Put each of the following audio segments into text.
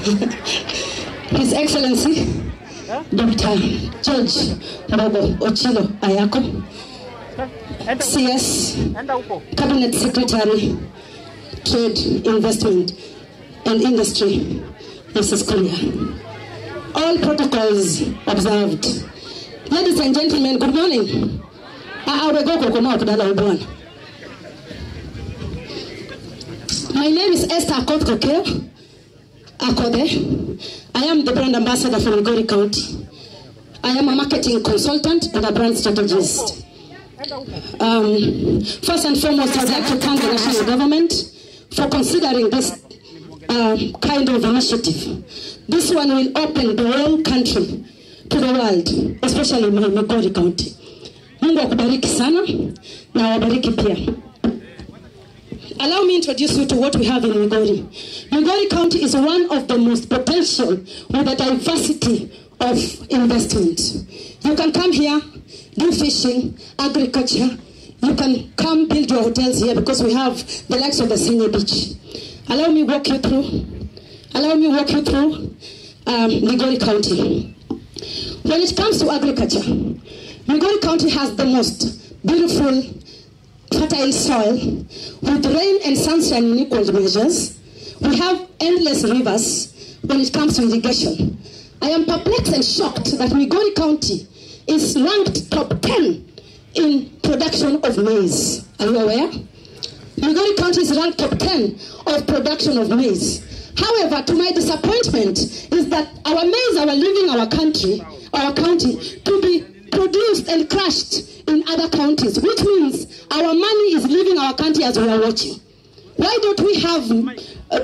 His Excellency, Dr. George Mbogo Ochilo Ayako, CS, Cabinet Secretary, Trade, Investment and Industry, Moses Kuria. All protocols observed. Ladies and gentlemen, good morning. My name is Esther Akode. I am the brand ambassador for Migori County. I am a marketing consultant and a brand strategist. First and foremost, I'd like to thank the national government for considering this kind of initiative. This one will open the whole country to the world, especially Migori County. Mungu akubariki sana na wabariki pia. Allow me to introduce you to what we have in Migori. Migori County is one of the most potential with a diversity of investment. You can come here, do fishing, agriculture. You can come build your hotels here because we have the likes of the Senior Beach. Allow me walk you through Migori County. When it comes to agriculture, Migori County has the most beautiful fertile soil with rain and sunshine in equal measures. We have endless rivers when it comes to irrigation. I am perplexed and shocked that Migori County is ranked top 10 in production of maize. Are you aware? Migori County is ranked top 10 of production of maize. However, to my disappointment is that our maize are leaving our county to be produced and crushed in other counties, which means our money is leaving our country as we are watching. Why don't we have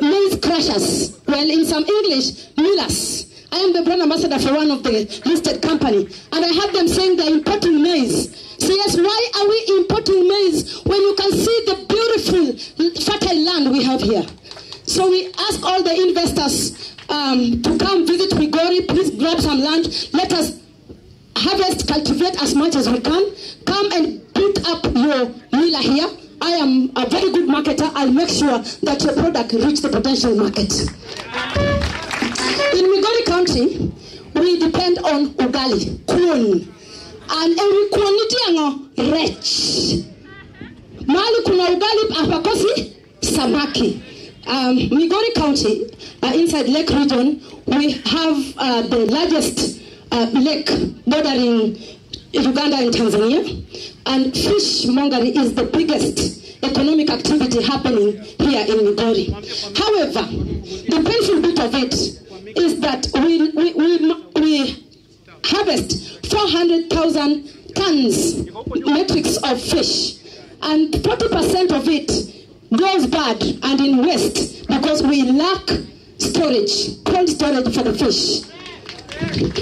maize crushers? Well, in some English, millers. I am the brand ambassador for one of the listed company, and I heard them saying they're importing maize. So yes, why are we importing maize when you can see the beautiful fertile land we have here? So we ask all the investors to come visit Migori. Please grab some land. Let us harvest, cultivate as much as we can. Come and put up your miller here. I am a very good marketer. I'll make sure that your product reach the potential market. In Migori County, we depend on ugali, corn, and every quantity is rich. Mali kuna ugali apakosi samaki. Migori County, inside Lake region, we have the largest lake bordering Uganda and Tanzania, and fishmongery is the biggest economic activity happening here in Migori. However, the painful bit of it is that we harvest 400,000 tons metrics of fish, and 40% of it goes bad and in waste because we lack storage, cold storage for the fish.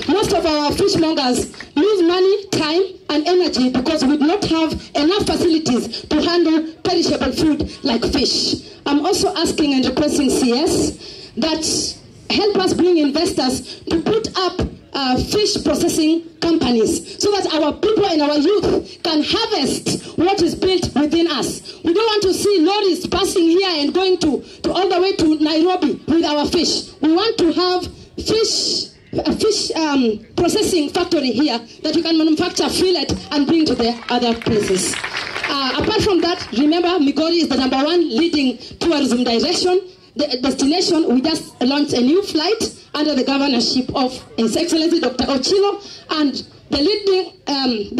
Most of our fishmongers lose money, time and energy because we do not have enough facilities to handle perishable food like fish. I'm also asking and requesting CS that help us bring investors to put up fish processing companies so that our people and our youth can harvest what is built within us. We don't want to see lorries passing here and going to all the way to Nairobi with our fish. We want to have a fish processing factory here that we can manufacture, fillet and bring to the other places. Apart from that, remember Migori is the #1 leading tourism destination. We just launched a new flight under the governorship of His Excellency Dr. Ochilo and the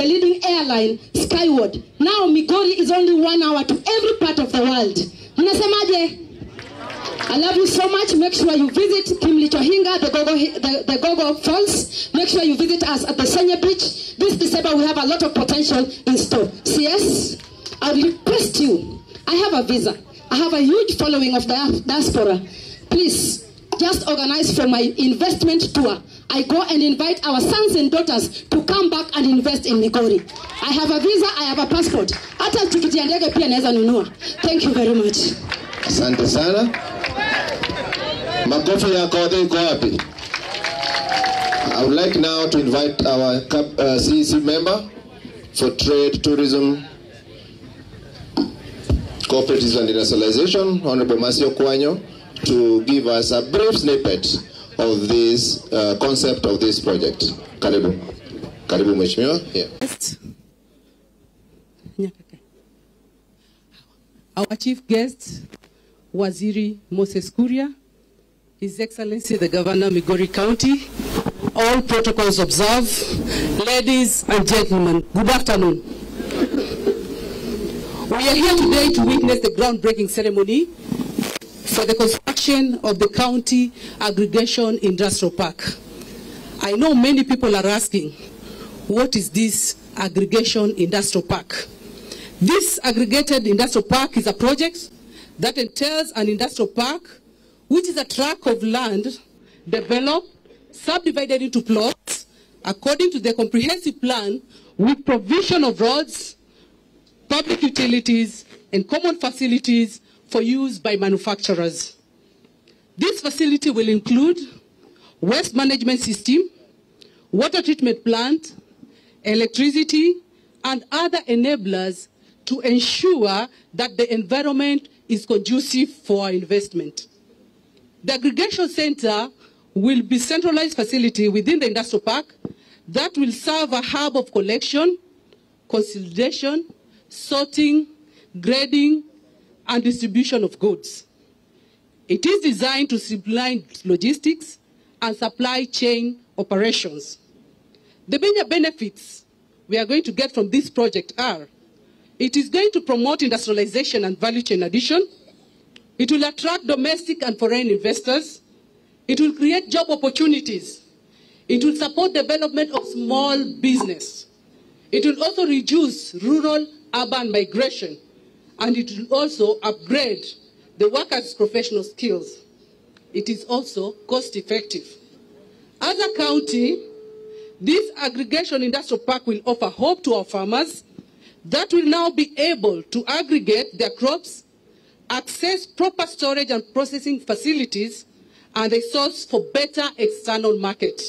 leading airline Skyward. Now Migori is only 1 hour to every part of the world. Mnasemaje? I love you so much. Make sure you visit Kimlichohinga, the Gogo Falls. Make sure you visit us at the Senior Beach. This December we have a lot of potential in store. CS, I request you. I have a visa. I have a huge following of diaspora. Please, just organize for my investment tour. I go and invite our sons and daughters to come back and invest in Migori. I have a visa, I have a passport. Hata tikiti ya ndege pia naweza nunua. Thank you very much. Asante sana. Makofi ya Kode iko wapi? I would like now to invite our CEC member for Trade, Tourism, Cooperatives and Industrialization, Honorable Masio Kwanyo, to give us a brief snippet of this concept of this project. Karibu. Karibu Mheshimiwa. Yeah. Our chief guest, Waziri Moses Kuria, His Excellency the Governor, Migori County, all protocols observed, ladies and gentlemen, good afternoon. We are here today to witness the groundbreaking ceremony for the construction of the County Aggregation Industrial Park. I know many people are asking, what is this Aggregation Industrial Park? This Aggregated Industrial Park is a project that entails an industrial park, which is a tract of land developed, subdivided into plots, according to the comprehensive plan, with provision of roads, public utilities, and common facilities for use by manufacturers. This facility will include waste management system, water treatment plant, electricity, and other enablers to ensure that the environment is conducive for our investment. The aggregation center will be a centralized facility within the industrial park that will serve a hub of collection, consolidation, sorting, grading, and distribution of goods. It is designed to streamline logistics and supply chain operations. The major benefits we are going to get from this project are: it is going to promote industrialization and value chain addition. It will attract domestic and foreign investors. It will create job opportunities. It will support development of small business. It will also reduce rural-urban migration. And it will also upgrade the workers' professional skills. It is also cost-effective. As a county, this aggregation industrial park will offer hope to our farmers that will now be able to aggregate their crops, access proper storage and processing facilities, and a source for better external market.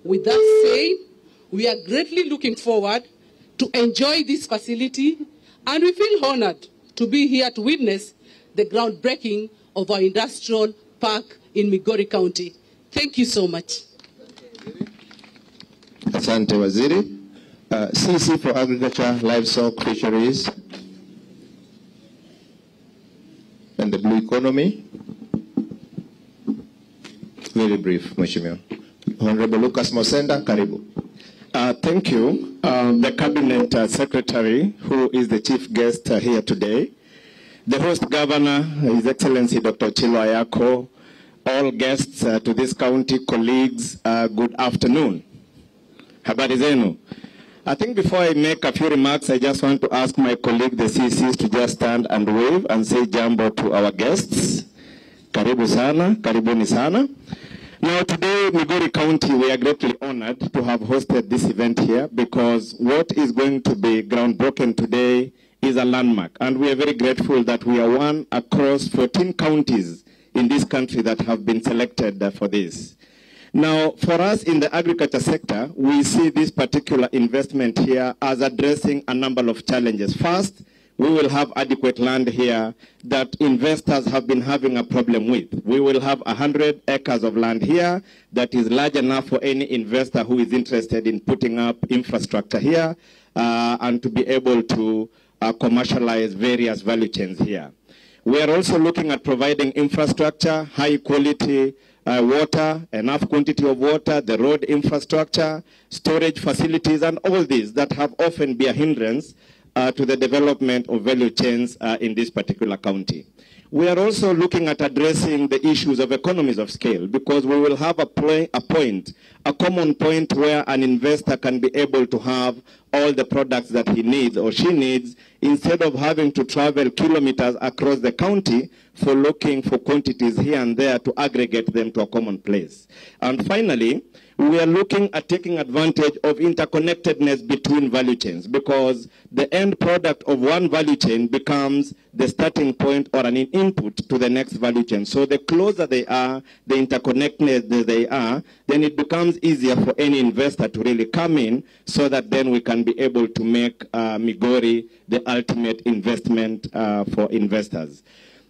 With that said, we are greatly looking forward to enjoy this facility, and we feel honored to be here to witness the groundbreaking of our industrial park in Migori County. Thank you so much. Asante Waziri. CC for Agriculture, Livestock, Fisheries, and the Blue Economy. Very brief, Mheshimiwa. Honorable Lucas Mosenda, karibu. Thank you. The Cabinet Secretary, who is the chief guest here today, the host governor, His Excellency Dr. Chilo Ayako, all guests to this county, colleagues, good afternoon. Habari zenu. I think before I make a few remarks, I just want to ask my colleague, the CCs, to just stand and wave and say jambo to our guests. Karibu sana, karibuni sana. Now today, Migori County, we are greatly honored to have hosted this event here, because what is going to be groundbroken today is a landmark. And we are very grateful that we are one across 14 counties in this country that have been selected for this. Now, for us in the agriculture sector, we see this particular investment here as addressing a number of challenges. First, we will have adequate land here that investors have been having a problem with. We will have 100 acres of land here that is large enough for any investor who is interested in putting up infrastructure here and to be able to commercialize various value chains here. We are also looking at providing infrastructure, high quality water, enough quantity of water, the road infrastructure, storage facilities, and all these that have often been a hindrance to the development of value chains in this particular county. We are also looking at addressing the issues of economies of scale, because we will have a common point where an investor can be able to have all the products that he needs or she needs, instead of having to travel kilometers across the county for looking for quantities here and there to aggregate them to a common place. And finally, we are looking at taking advantage of interconnectedness between value chains, because the end product of one value chain becomes the starting point or an input to the next value chain. So the closer they are, the interconnected they are, then it becomes easier for any investor to really come in, so that then we can be able to make Migori the ultimate investment for investors.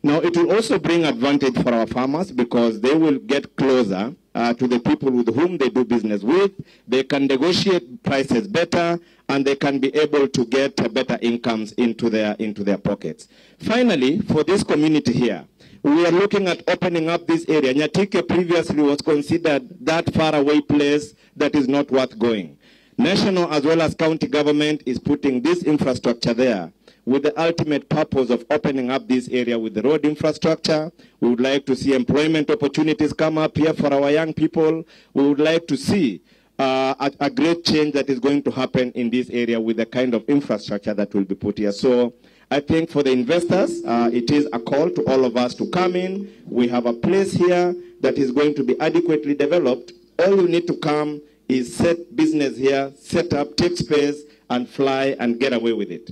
Now, it will also bring advantage for our farmers because they will get closer to the people with whom they do business with. They can negotiate prices better, and they can be able to get better incomes into their pockets. Finally, for this community here, we are looking at opening up this area. Nyatike previously was considered that far away place that is not worth going. National as well as county government is putting this infrastructure there with the ultimate purpose of opening up this area with the road infrastructure. We would like to see employment opportunities come up here for our young people. We would like to see a great change that is going to happen in this area with the kind of infrastructure that will be put here. So I think for the investors, it is a call to all of us to come in. We have a place here that is going to be adequately developed. All you need to come is set business here, set up, take space, and fly and get away with it.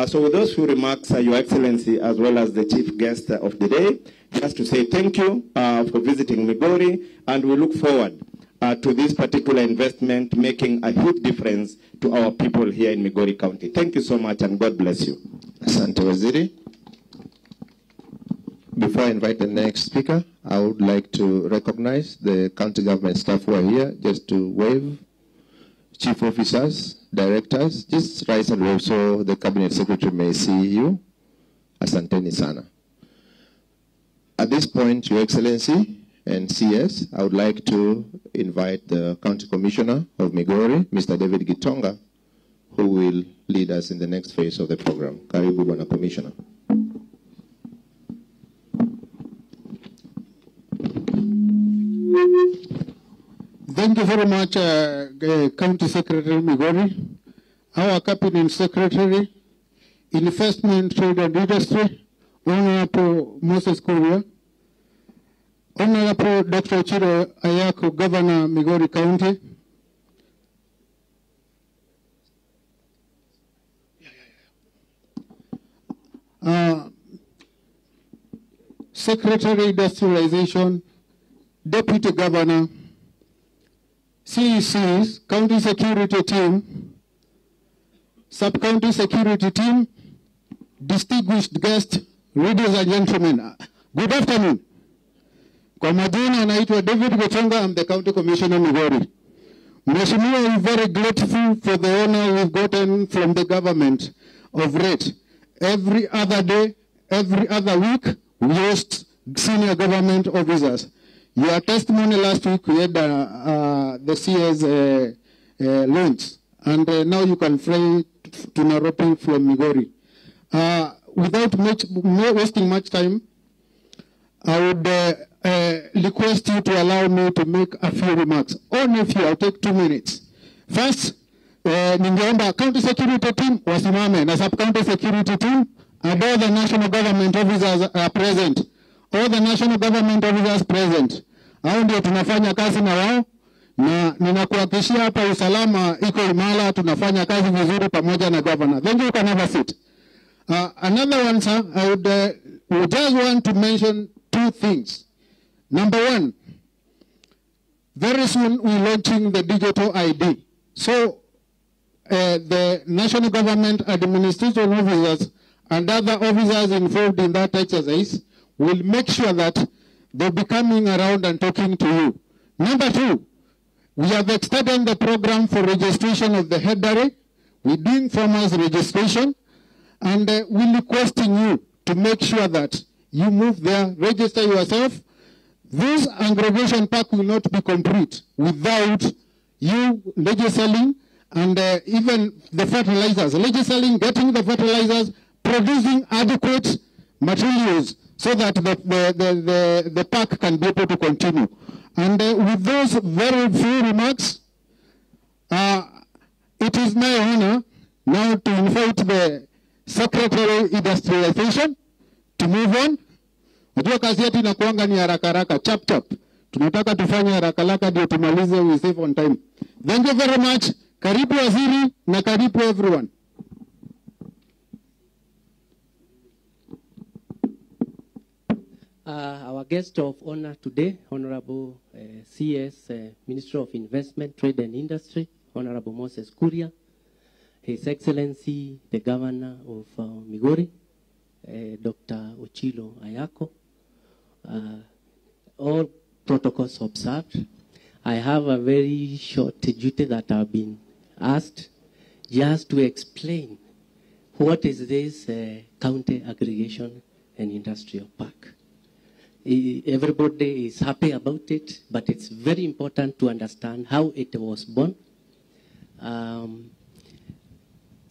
So with those few remarks, Your Excellency, as well as the chief guest of the day, just to say thank you for visiting Migori, and we look forward to this particular investment making a huge difference to our people here in Migori County. Thank you so much, and God bless you. Asante Waziri. Before I invite the next speaker, I would like to recognize the county government staff who are here, just to wave. Chief officers, directors, just rise and wave so the cabinet secretary may see you. Asanteni sana. At this point, Your Excellency and CS, I would like to invite the County Commissioner of Migori, Mr. David Gitonga, who will lead us in the next phase of the program. Karibu Bwana Commissioner. Thank you very much, County Secretary Migori, our Cabinet Secretary, Investment, Trade and Industry, Honorable Moses Kuria, Honorable Dr. Chiro Ayako, Governor, Migori County, Secretary Industrialization, Deputy Governor, CECs, County Security Team, Sub-County Security Team, distinguished guests, ladies and gentlemen, good afternoon. Kwa majina anaitwa David Gitonga, I'm the County Commissioner Migori. Mheshimiwa, we're very grateful for the honor we've gotten from the government of rate. Every other day, every other week, we host senior government officers. Your testimony last week, we had the CS launch, and now you can fly to Nairobi from Migori. Without wasting much time, I would request you to allow me to make a few remarks. Only a few, I'll take 2 minutes. First, ningeomba county security team wasimame na sub-county security team, and all the national government officers are present. All the national government officers present. Hao ndio tunafanya kazi na wao, na ninakuhakikishia hapa usalama iko imara, tunafanya kazi vizuri pamoja na governor. Then you can have a seat. Another one, sir, I would just want to mention 2 things. Number 1, very soon we're launching the digital ID. So the national government administration officers and other officers involved in that exercise will make sure that they'll be coming around and talking to you. Number 2, we have extended the program for registration of the headare. We're doing farmers registration, and we're requesting you to make sure that you move there, register yourself. This aggregation pack will not be complete without you legislating and even the fertilizers, legislating, getting the fertilizers, producing adequate materials so that the pack can be able to continue. And with those very few remarks, it is my honor now to invite the Secretary Industrialization to move on. Unajua kazi yetu inakuanga ni haraka chap chap. Tunataka tufanye haraka ndio tumalize, we save on time. Thank you very much. Karibu Waziri na karibu everyone. Our guest of honor today, Honorable CS, Minister of Investment, Trade and Industry, Honorable Moses Kuria, His Excellency, the Governor of Migori, Dr. Ochilo Ayako. All protocols observed. I have a very short duty that I've been asked just to explain what is this county aggregation and industrial park. Everybody is happy about it, but it's very important to understand how it was born.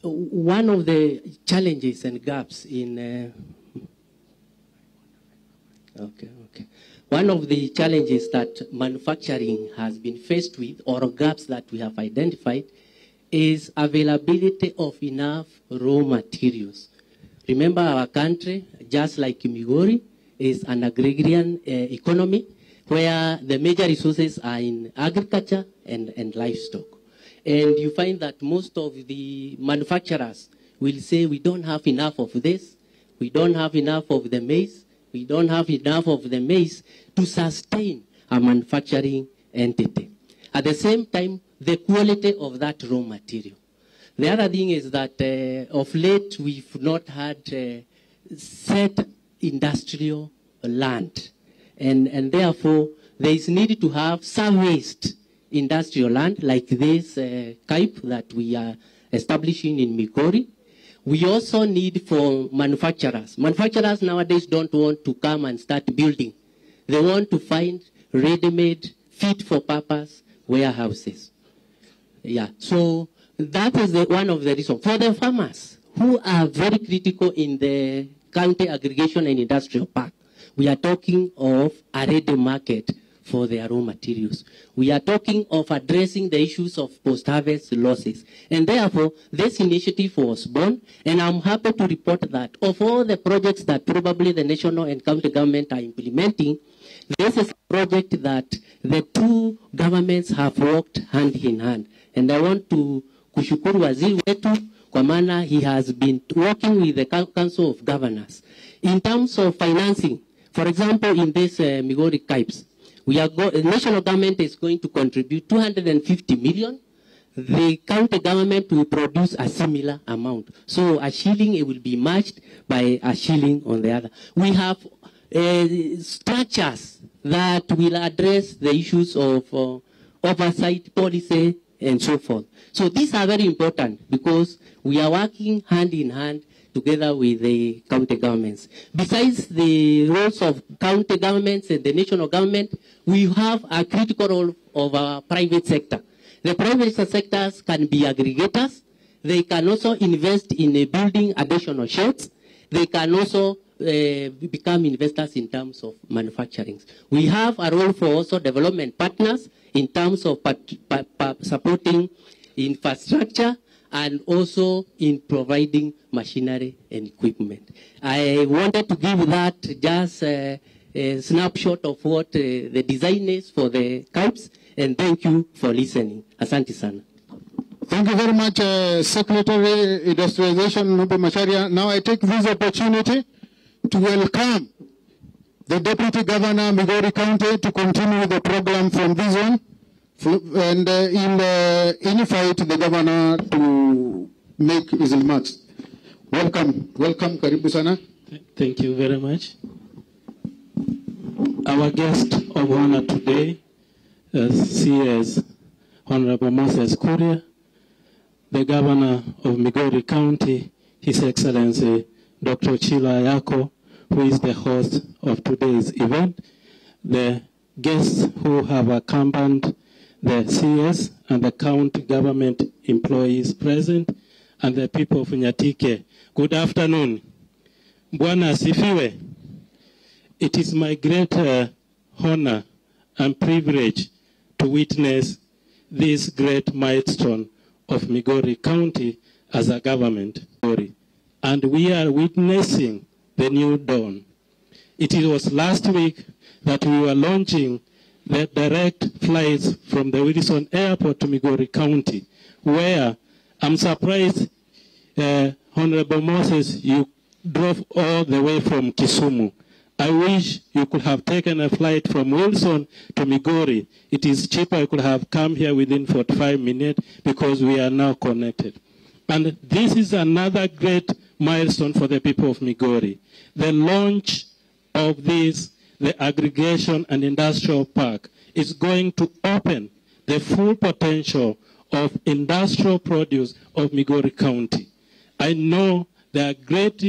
One of the challenges and gaps in one of the challenges that manufacturing has been faced with, or gaps that we have identified, is availability of enough raw materials. Remember, our country, just like Migori, is an agrarian economy where the major resources are in agriculture and livestock. And you find that most of the manufacturers will say, we don't have enough of this, we don't have enough of the maize, we don't have enough of the maize to sustain a manufacturing entity. At the same time, the quality of that raw material. The other thing is that of late, we've not had set industrial land. And therefore, there is need to have surveyed industrial land like this CAIP that we are establishing in Migori. We also need for manufacturers. Manufacturers nowadays don't want to come and start building. They want to find ready-made, fit-for-purpose warehouses. Yeah, so that is one of the reasons. For the farmers who are very critical in the county aggregation and industrial park, we are talking of a ready market for their raw materials. We are talking of addressing the issues of post-harvest losses. And therefore, this initiative was born, and I'm happy to report that of all the projects that probably the national and county government are implementing, this is a project that the two governments have worked hand in hand. And I want to kushukuru waziri wetu kwa maana he has been working with the Council of Governors. In terms of financing, for example, in this Migori CAIPs, the national government is going to contribute 250 million. The county government will produce a similar amount. So a shilling, it will be matched by a shilling on the other. We have structures that will address the issues of oversight policy and so forth. So these are very important because we are working hand in hand together with the county governments. Besides the roles of county governments and the national government, we have a critical role of our private sector. The private sectors can be aggregators. They can also invest in building additional sheds. They can also become investors in terms of manufacturing. We have a role for also development partners in terms of supporting infrastructure and also in providing machinery and equipment. I wanted to give that just a snapshot of what the design is for the CAIPs, and thank you for listening. Asante sana. Thank you very much, Secretary Industrialization Nubu Macharia. Now I take this opportunity to welcome the Deputy Governor Migori County to continue the program from this one, and invite the Governor to make his remarks. Welcome, karibu sana. Thank you very much. Our guest of honor today, CS Honorable Moses Kuria, the Governor of Migori County, His Excellency Dr. Ochilo Ayako, who is the host of today's event, the guests who have accompanied the CS and the county government employees present, and the people of Nyatike. Good afternoon. Bwana asifiwe. It is my great honor and privilege to witness this great milestone of Migori County as a government. And we are witnessing the new dawn. It was last week that we were launching the direct flights from the Wilson Airport to Migori County, where I'm surprised, Honorable Moses, you drove all the way from Kisumu. I wish you could have taken a flight from Wilson to Migori. It is cheaper. I could have come here within 45 minutes because we are now connected. And this is another great milestone for the people of Migori. The launch of this, the aggregation and industrial park, is going to open the full potential of industrial produce of Migori County. I know there are great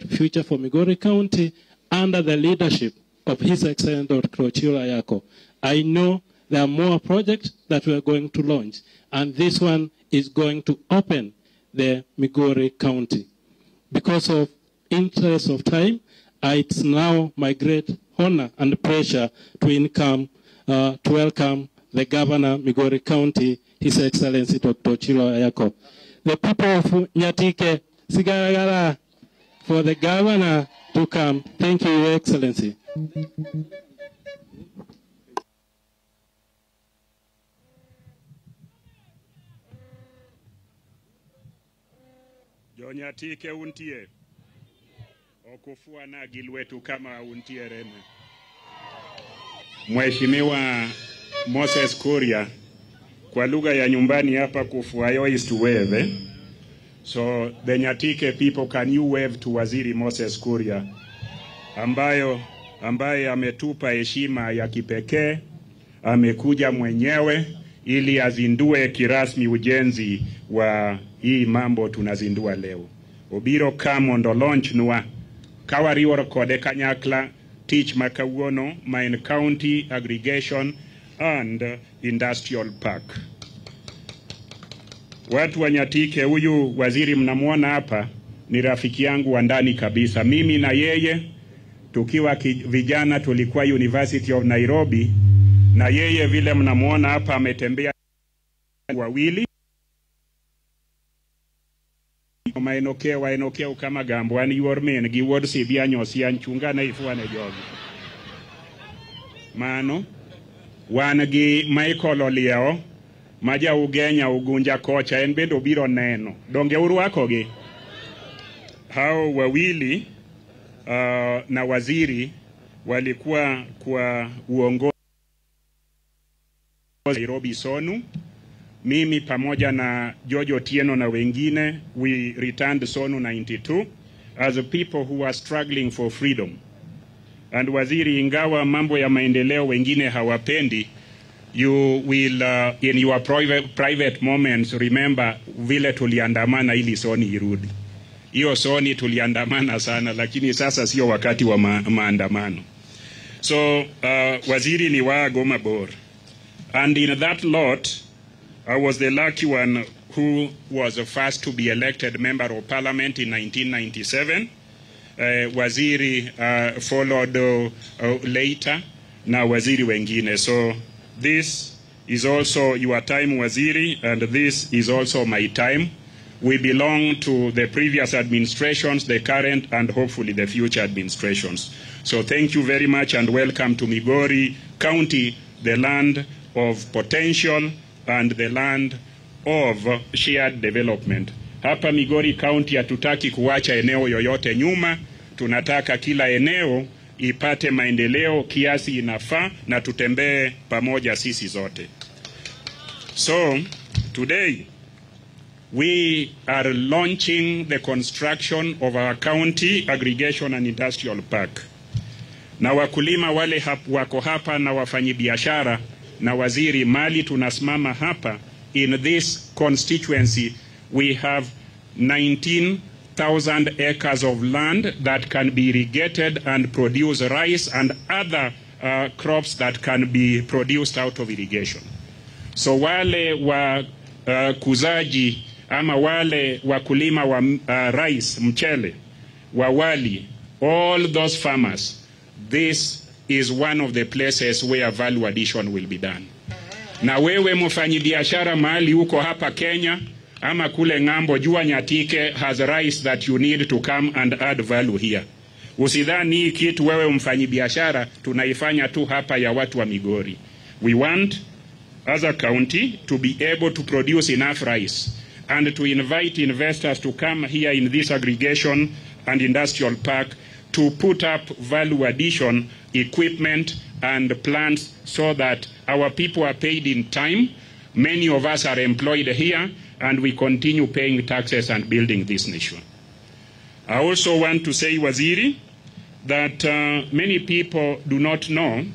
future for Migori County under the leadership of His Excellency Dr. Chilo Ayako. I know there are more projects that we are going to launch, and this one is going to open the Migori County. Because of interest of time, it's now my great honor and pleasure to welcome the Governor Migori County, His Excellency Dr. Chilo Ayako. The people of Nyatike, Sigaragara, for the Governor to come. Thank you, Your Excellency. Nyatike untie. Okufua na gilwetu kama untie reme. Mheshimiwa Moses Kuria, kwa lugha ya nyumbani hapa kufuayo is to wave. So the Nyatike people, can you wave to Waziri Moses Kuria ambaye ametupa heshima ya kipekee, amekuja mwenyewe ili azindue kirasmi ujenzi wa hii mambo tunazindua leo. Obiro kamondo launch nwa kawariworo kode kanyakla teach makawuono main county aggregation and industrial park. Watu wa Nyatike, huyu waziri mnamuona hapa ni rafiki yangu wa ndani kabisa. Mimi na yeye tukiwa vijana tulikuwa University of Nairobi, na yeye vile mnamuona hapa ametembea wawili maenokeo kama gambo ani yormen gi word si bianyo si anchunga na ifuane jogi mano wangi Michael Olieo maja ugenya ugunja kocha en bendo biro neno donge urwako gi hao wawili na waziri walikuwa kwa uongozi Nairobi Sonu. Mimi pamoja na Jojo Tieno na wengine, we returned Sonu 92 as a people who were struggling for freedom. And waziri, ingawa mambo ya maendeleo wengine hawapendi, you will in your private moments remember vile tuliandamana ili Soni irudi. Hiyo Soni tuliandamana sana, lakini sasa sio wakati wa maandamano. So waziri ni wa Goma Bor. And in that lot, I was the lucky one who was the first to be elected member of parliament in 1997. Waziri followed later, na waziri wengine. So this is also your time, waziri, and this is also my time. We belong to the previous administrations, the current, and hopefully the future administrations. So thank you very much and welcome to Migori County, the land of potential and the land of shared development. Hapa Migori County hatutaki kuacha eneo yoyote nyuma. Tunataka kila eneo ipate maendeleo kiasi inafaa na tutembee pamoja sisi zote. So today we are launching the construction of our county aggregation and industrial park. Na wakulima wale wako hapa na wafanyibiashara na waziri, mali tunasimama hapa in this constituency we have 19,000 acres of land that can be irrigated and produce rice and other crops that can be produced out of irrigation. So wale wa kuzaji ama wale wakulima wa rice, mchele, wa wali, all those farmers, this is one of the places where value addition will be done. Na wewe mfanyibiashara mahali uko hapa Kenya ama kule ngambo, jua Nyatike has rice that you need to come and add value here. Usidhani kitu wewe mfanyibiashara tunaifanya tu hapa ya watu wa Migori. We want as a county to be able to produce enough rice and to invite investors to come here in this aggregation and industrial park to put up value addition equipment and plants so that our people are paid in time. Many of us are employed here and we continue paying taxes and building this nation. I also want to say, Waziri, that many people do not know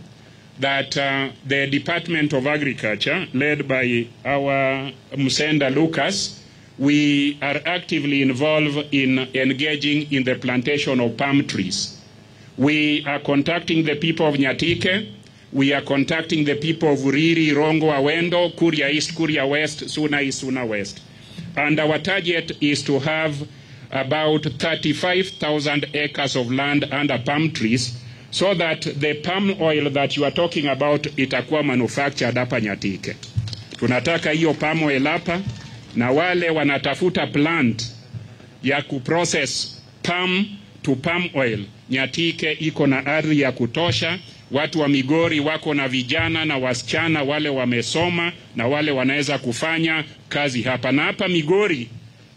that the Department of Agriculture, led by our Musenda Lucas, we are actively involved in engaging in the plantation of palm trees. We are contacting the people of Nyatike. We are contacting the people of Uriri, Rongo, Awendo, Kuria East, Kuria West, Suna East, Suna West. And our target is to have about 35,000 acres of land under palm trees, so that the palm oil that you are talking about itakuwa manufactured hapa Nyatike. Tunataka hiyo palm oil hapa, na wale wanatafuta plant ya kuprocess palm to palm oil, Nyatike iko na ardhi ya kutosha. Watu wa Migori wako na vijana na wasichana wale wamesoma na wale wanaweza kufanya kazi hapa. Na hapa Migori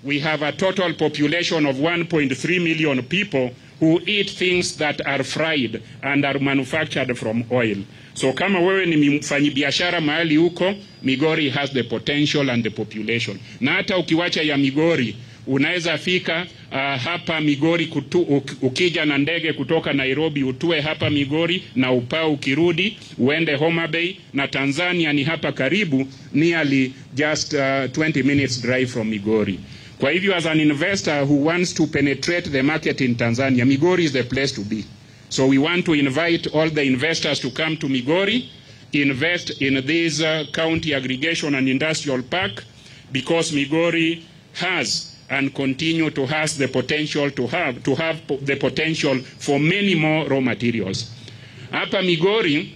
we have a total population of 1.3 million people who eat things that are fried and are manufactured from oil. So kama wewe ni mfanyibiashara mahali huko, Migori has the potential and the population. Na hata ukiwacha ya Migori, unaweza fika hapa Migori ukija na ndege kutoka Nairobi utue hapa Migori na upao ukirudi uende Homa Bay, na Tanzania ni hapa karibu, nearly just 20 minutes drive from Migori. Kwa hivyo, as an investor who wants to penetrate the market in Tanzania, Migori is the place to be. So we want to invite all the investors to come to Migori, invest in this county aggregation and industrial park, because Migori has and continue to has the potential to have the potential for many more raw materials. Hapa Migori,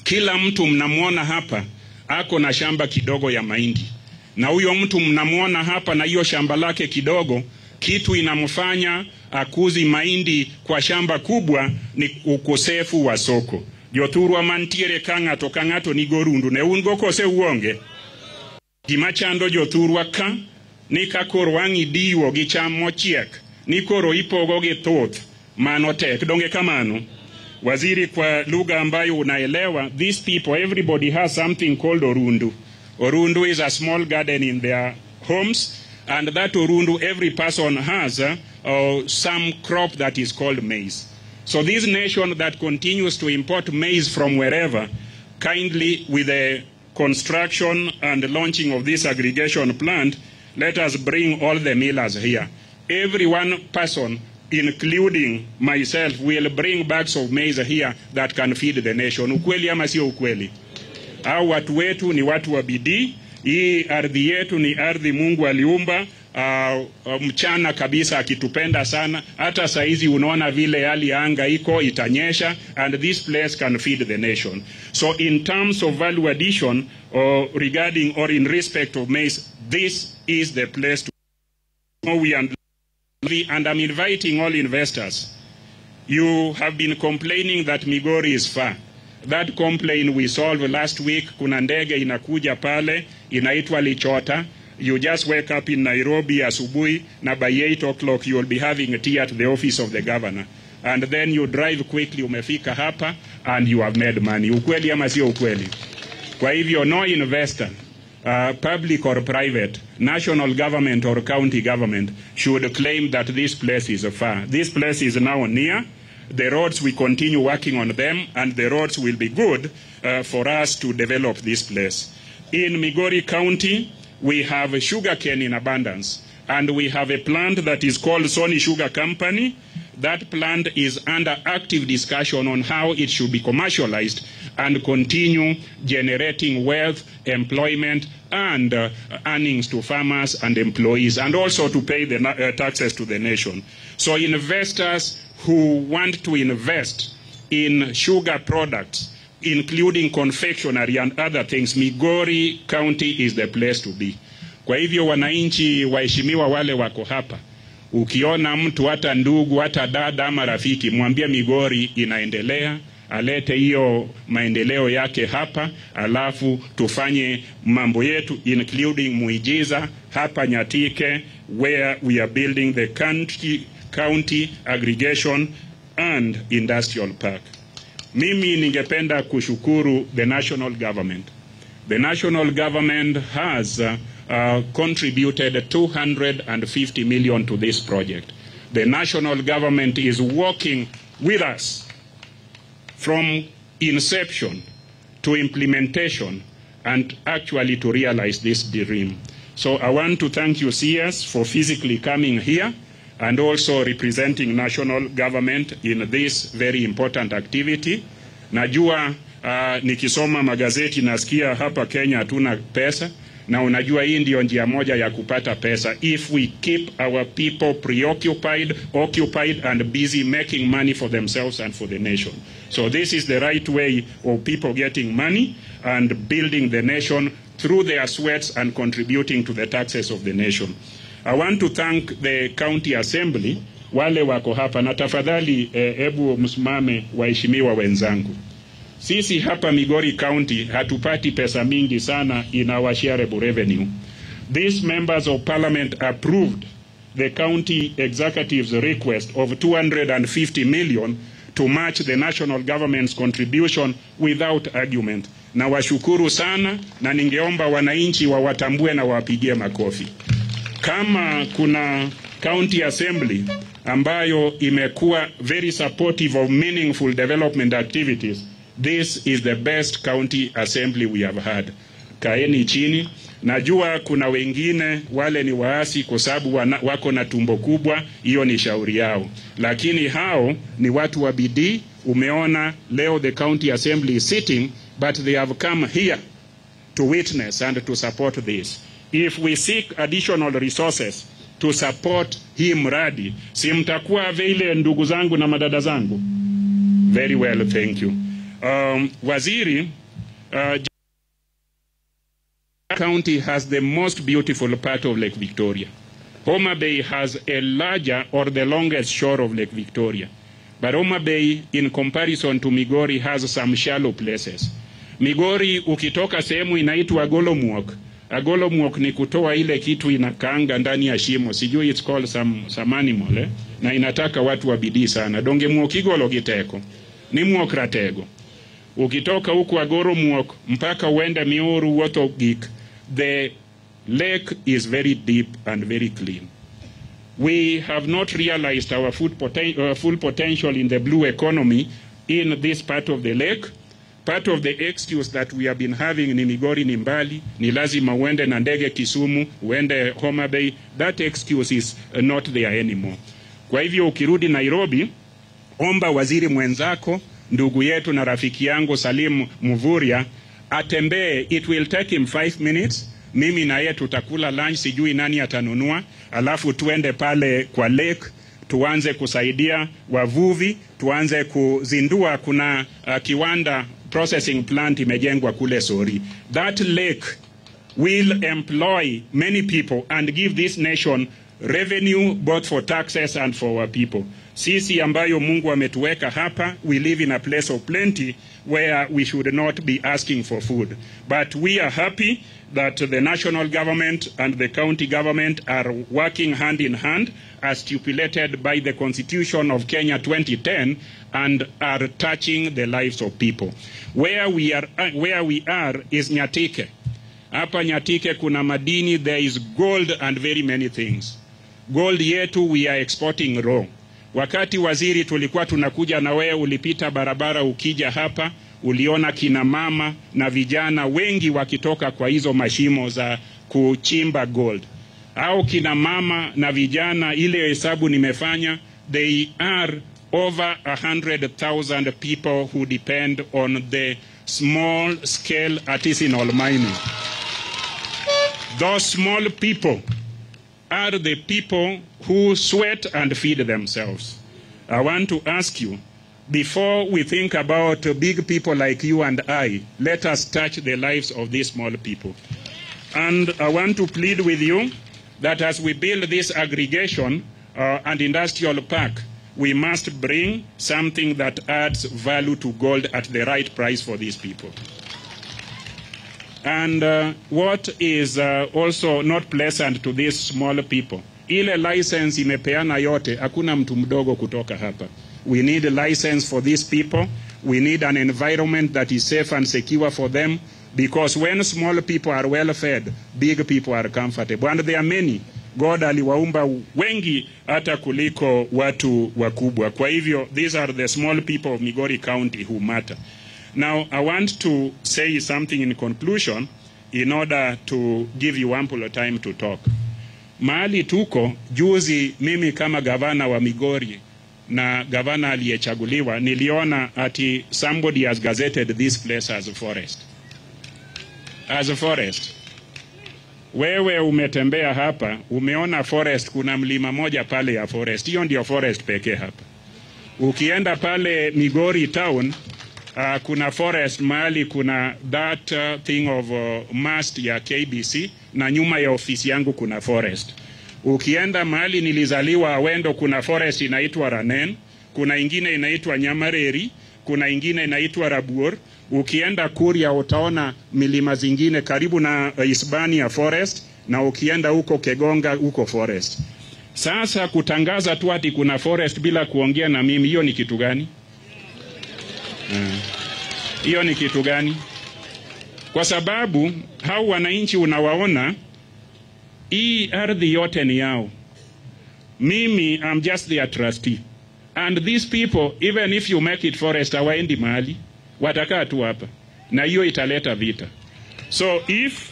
kila mtu mnamuona hapa ako na shamba kidogo ya mahindi. Na huyo mtu mnamuona hapa na hiyo shamba lake kidogo, kitu inamfanya akuzi mahindi kwa shamba kubwa ni ukosefu wa soko. Joturwa mantiere kangato ni gorundu ne ungo kose uonge. Gimachando joturwa ka ni kakoro wangi diwo gi cham mochiek, ni koro ipogo gi thoth mano tek. Donge kamano? Waziri, kwa lugha ambayo unaelewa, these people, everybody has something called orundu. Orundu is a small garden in their homes, and that orundu every person has some crop that is called maize. So this nation that continues to import maize from wherever, kindly with the construction and launching of this aggregation plant, let us bring all the millers here. Every one person, including myself, will bring bags of maize here that can feed the nation. Ukweli ama sio ukweli? Au watu wetu ni watu wa bidii. Hii ardhi yetu ni ardhi Mungu aliumba mchana kabisa, akitupenda sana. Hata saizi unaona vile hali anga iko, itanyesha, and this place can feed the nation. So in terms of value addition regarding or in respect of maize, this is the place to go. And I'm inviting all investors. You have been complaining that Migori is far. That complaint we solved last week. Kuna ndege inakuja pale, inaitwa Lichota. You just wake up in Nairobi asubuhi, na by 8 o'clock you will be having a tea at the office of the governor. And then you drive quickly, umefika hapa, and you have made money. Ukweli ama sio ukweli? Kwa hivyo, no investor, public or private, national government or county government, should claim that this place is far. This place is now near. The roads, we continue working on them, and the roads will be good for us to develop this place. In Migori County, we have sugarcane in abundance, and we have a plant that is called Sony Sugar Company. That plant is under active discussion on how it should be commercialized and continue generating wealth, employment, and earnings to farmers and employees, and also to pay the taxes to the nation. So investors who want to invest in sugar products, including confectionery and other things, Migori County is the place to be. Kwa hivyo, wananchi waheshimiwa wale wako hapa, ukiona mtu hata ndugu hata dada ama rafiki, mwambie Migori inaendelea, alete hiyo maendeleo yake hapa, alafu tufanye mambo yetu, including Muijiza hapa Nyatike, where we are building the county aggregation and industrial park. Mimi ningependa kushukuru the national government. The national government has contributed 250 million to this project. The national government is working with us from inception to implementation and actually to realize this dream. So I want to thank you, CS, for physically coming here and also representing national government in this very important activity. Najua nikisoma magazeti nasikia hapa Kenya hatuna pesa, na unajua hii ndio njia moja ya kupata pesa. If we keep our people preoccupied, occupied and busy making money for themselves and for the nation. So this is the right way of people getting money and building the nation through their sweats and contributing to the taxes of the nation. I want to thank the county assembly, wale wako hapa, na tafadhali ebu msimame waheshimiwa wenzangu. Sisi hapa Migori County hatupati pesa mingi sana in our shareable revenue. These members of parliament approved the county executive's request of 250 million to match the national government's contribution without argument. Na washukuru sana, na ningeomba wananchi wawatambue na wapigie makofi. Kama kuna county assembly ambayo imekuwa very supportive of meaningful development activities, this is the best county assembly we have had. Kaeni chini. Najua kuna wengine wale ni waasi kwa sababu wako na tumbo kubwa, hiyo ni shauri yao. Lakini hao ni watu wa bidii. Umeona leo the county assembly is sitting, but they have come here to witness and to support this. If we seek additional resources to support hii mradi, si mtakuwa vile ndugu zangu na madada zangu? Very well, thank you. Waziri, County has the most beautiful part of Lake Victoria. Homa Bay has a larger or the longest shore of Lake Victoria. But Homa Bay, in comparison to Migori, has some shallow places. Migori, ukitoka sehemu inaitwa Agolomwok. Agolomwok ni kutoa ile kitu inakaanga ndani ya shimo. Sijui it's called some animal, na inataka watu wa bidii sana. Donge mwokigolo giteko. Ni mwokratego. Ukitoka huku Agolomwok mpaka uende Miuru Wotogik, the lake is very deep and very clean. We have not realized our full potential in the blue economy in this part of the lake. Part of the excuse that we have been having ni Migori ni mbali, ni lazima uende na ndege Kisumu, uende Homa Bay. That excuse is not there anymore. Kwa hivyo ukirudi Nairobi, omba waziri mwenzako, ndugu yetu na rafiki yangu Salim Muvuria, atembee. It will take him 5 minutes. Mimi na yeye tutakula lunch, sijui nani atanunua, alafu tuende pale kwa lake, tuanze kusaidia wavuvi, tuanze kuzindua. Kuna kiwanda processing plant imejengwa kule Sori. That lake will employ many people and give this nation revenue both for taxes and for our people. Sisi ambayo Mungu ametuweka hapa, we live in a place of plenty where we should not be asking for food. But we are happy that the national government and the county government are working hand in hand as stipulated by the Constitution of Kenya 2010 and are touching the lives of people. Where we are is Nyatike. Hapa Nyatike kuna madini, there is gold and very many things. Gold yetu we are exporting raw. Wakati waziri tulikuwa tunakuja na wewe, ulipita barabara ukija hapa, uliona kina mama na vijana wengi wakitoka kwa hizo mashimo za kuchimba gold. Au kina mama na vijana, ile hesabu nimefanya, they are over 100,000 people who depend on the small scale artisanal mining. Those small people are the people who sweat and feed themselves. I want to ask you, before we think about big people like you and I, let us touch the lives of these small people. And I want to plead with you that as we build this aggregation and industrial park, we must bring something that adds value to gold at the right price for these people. And what is also not pleasant to these small people, ile license imepeana yote, hakuna mtu mdogo kutoka hapa. We need a license for these people. We need an environment that is safe and secure for them, because when small people are well fed, big people are comfortable. And there are many. God aliwaumba wengi hata kuliko watu wakubwa. Kwa hivyo, these are the small people of Migori County who matter. Now, I want to say something in conclusion in order to give you ample time to talk. Mahali tuko, juzi mimi kama gavana wa Migori na gavana aliyechaguliwa, niliona ati somebody has gazetted this place as a forest. As a forest. Wewe umetembea hapa, umeona forest, kuna mlima moja pale ya forest. Hiyo ndio forest pekee hapa. Ukienda pale Migori town, kuna forest mahali, kuna that thing of mast ya KBC, na nyuma ya ofisi yangu kuna forest. Ukienda mahali nilizaliwa Awendo, kuna forest inaitwa Ranen, kuna ingine inaitwa Nyamareri, kuna ingine inaitwa Rabuor. Ukienda Kuria utaona milima zingine karibu na Hispania forest, na ukienda huko Kegonga huko forest. Sasa kutangaza tu ati kuna forest bila kuongea na mimi, hiyo ni kitu gani? Hiyo ni kitu gani? Kwa sababu hao wananchi unawaona, hii ardhi yote ni yao. Mimi, I'm just their trustee. And these people, even if you make it forest, hawaendi mahali, watakaa tu hapa. Na hiyo italeta vita. So if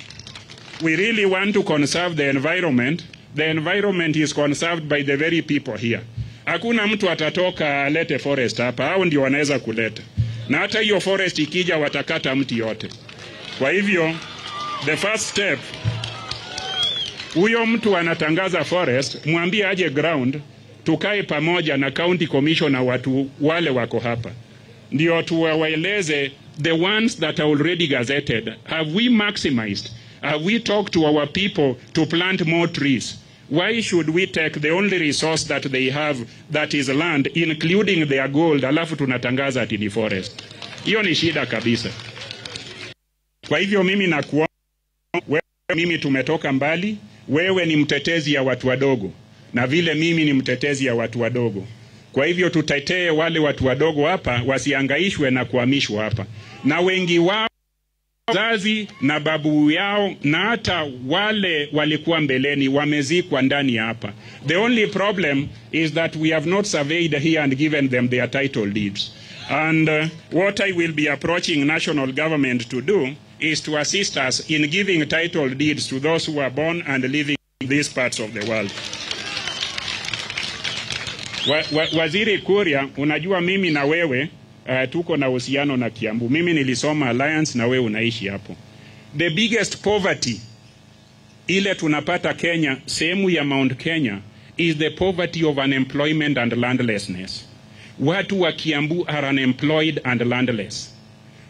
we really want to conserve the environment is conserved by the very people here. Hakuna mtu atatoka alete forest hapa, hao ndio wanaweza kuleta. Na hata hiyo forest ikija watakata mti yote. Kwa hivyo, the first step, huyo mtu anatangaza forest, mwambie aje ground, tukae pamoja na county commissioner watu wale wako hapa. Ndio tuwaeleze the ones that are already gazetted. Have we maximized? Have we talked to our people to plant more trees? Why should we take the only resource that they have, that is land, including their gold, alafu tunatangaza ati ni forest? Hiyo ni shida kabisa. Kwa hivyo mimi nakuomba, mimi tumetoka mbali, wewe ni mtetezi ya watu wadogo, na vile mimi ni mtetezi ya watu wadogo. Kwa hivyo tutetee wale watu wadogo hapa, wasiangaishwe na kuhamishwa hapa. Na wengi wao, wazazi na babu yao, na hata wale walikuwa mbeleni, wamezikwa ndani hapa. The only problem is that we have not surveyed here and given them their title deeds. And what I will be approaching national government to do is to assist us in giving title deeds to those who are born and living in these parts of the world. Waziri Kuria, unajua mimi na wewe tuko na uhusiano na Kiambu. Mimi nilisoma Alliance na wewe unaishi hapo. The biggest poverty ile tunapata Kenya, sehemu ya Mount Kenya, is the poverty of unemployment and landlessness. Watu wa Kiambu are unemployed and landless.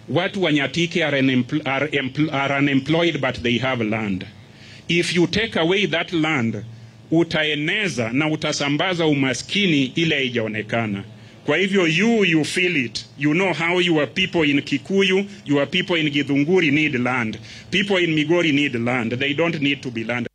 Watu wa Nyatike are unemployed but they have land. If you take away that land, utaeneza na utasambaza umaskini ile haijaonekana. Kwa hivyo you feel it. You know how your people in Kikuyu, your people in Githunguri need land. People in Migori need land. They don't need to be land.